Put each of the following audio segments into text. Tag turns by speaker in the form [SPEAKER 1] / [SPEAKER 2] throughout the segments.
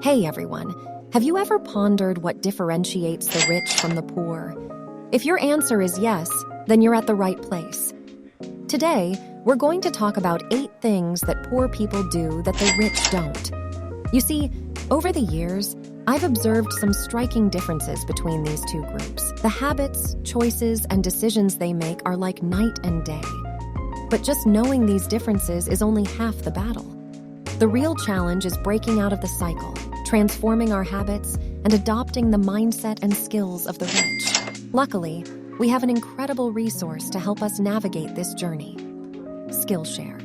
[SPEAKER 1] Hey everyone, have you ever pondered what differentiates the rich from the poor? If your answer is yes, then you're at the right place. Today, we're going to talk about 8 things that poor people do that the rich don't. You see, over the years, I've observed some striking differences between these two groups. The habits, choices, and decisions they make are like night and day. But just knowing these differences is only half the battle. The real challenge is breaking out of the cycle, transforming our habits, and adopting the mindset and skills of the rich. Luckily, we have an incredible resource to help us navigate this journey: Skillshare.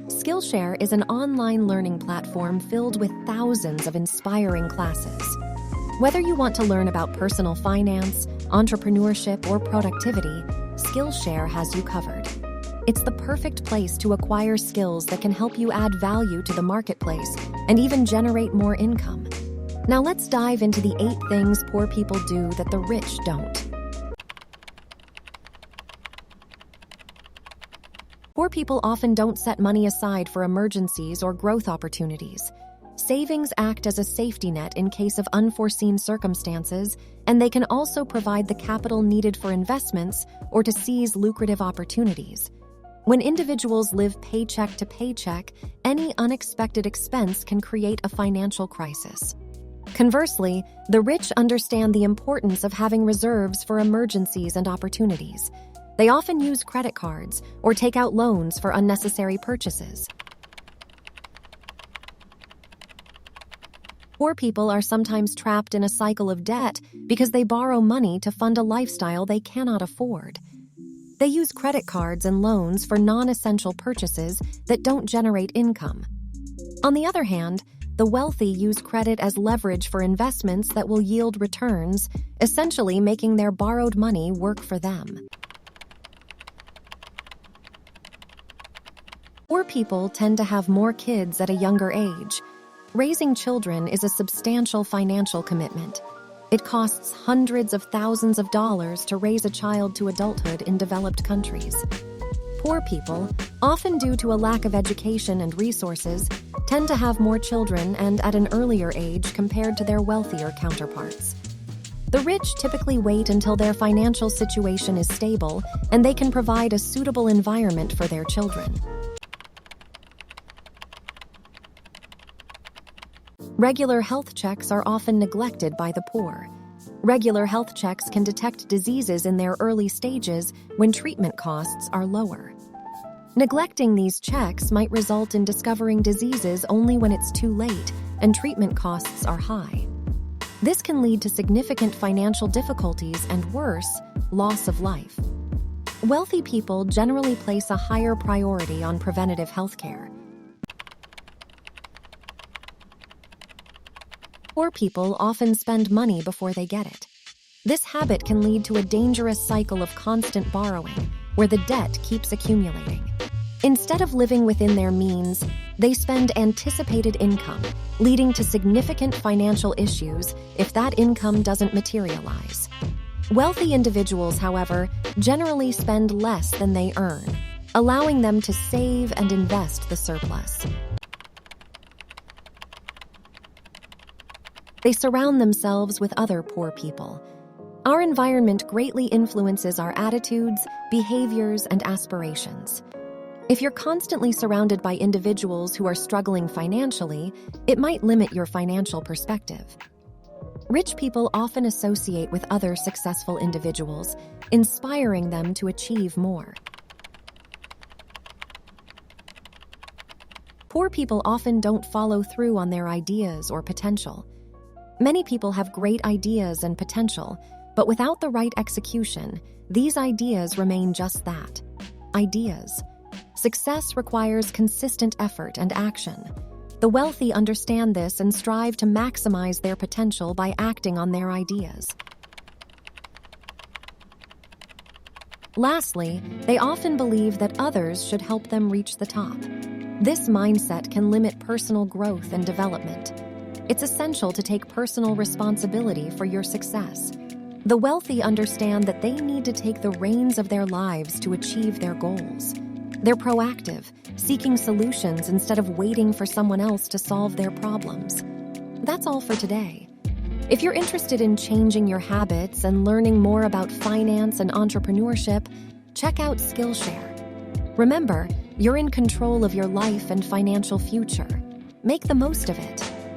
[SPEAKER 1] Skillshare is an online learning platform filled with thousands of inspiring classes. Whether you want to learn about personal finance, entrepreneurship, or productivity, Skillshare has you covered. It's the perfect place to acquire skills that can help you add value to the marketplace and even generate more income. Now let's dive into the 8 things poor people do that the rich don't. Poor people often don't set money aside for emergencies or growth opportunities. Savings act as a safety net in case of unforeseen circumstances, and they can also provide the capital needed for investments or to seize lucrative opportunities. When individuals live paycheck to paycheck, any unexpected expense can create a financial crisis. Conversely, the rich understand the importance of having reserves for emergencies and opportunities. They often use credit cards or take out loans for unnecessary purchases. Poor people are sometimes trapped in a cycle of debt because they borrow money to fund a lifestyle they cannot afford. They use credit cards and loans for non-essential purchases that don't generate income. On the other hand, the wealthy use credit as leverage for investments that will yield returns, essentially making their borrowed money work for them. Poor people tend to have more kids at a younger age. Raising children is a substantial financial commitment. It costs hundreds of thousands of dollars to raise a child to adulthood in developed countries. Poor people, often due to a lack of education and resources, tend to have more children and at an earlier age compared to their wealthier counterparts. The rich typically wait until their financial situation is stable and they can provide a suitable environment for their children. Regular health checks are often neglected by the poor. Regular health checks can detect diseases in their early stages when treatment costs are lower. Neglecting these checks might result in discovering diseases only when it's too late and treatment costs are high. This can lead to significant financial difficulties and worse, loss of life. Wealthy people generally place a higher priority on preventative health care. Poor people often spend money before they get it. This habit can lead to a dangerous cycle of constant borrowing, where the debt keeps accumulating. Instead of living within their means, they spend anticipated income, leading to significant financial issues if that income doesn't materialize. Wealthy individuals, however, generally spend less than they earn, allowing them to save and invest the surplus. They surround themselves with other poor people. Our environment greatly influences our attitudes, behaviors, and aspirations. If you're constantly surrounded by individuals who are struggling financially, it might limit your financial perspective. Rich people often associate with other successful individuals, inspiring them to achieve more. Poor people often don't follow through on their ideas or potential. Many people have great ideas and potential, but without the right execution, these ideas remain just that: ideas. Success requires consistent effort and action. The wealthy understand this and strive to maximize their potential by acting on their ideas. Lastly, they often believe that others should help them reach the top. This mindset can limit personal growth and development. It's essential to take personal responsibility for your success. The wealthy understand that they need to take the reins of their lives to achieve their goals. They're proactive, seeking solutions instead of waiting for someone else to solve their problems. That's all for today. If you're interested in changing your habits and learning more about finance and entrepreneurship, check out Skillshare. Remember, you're in control of your life and financial future. Make the most of it.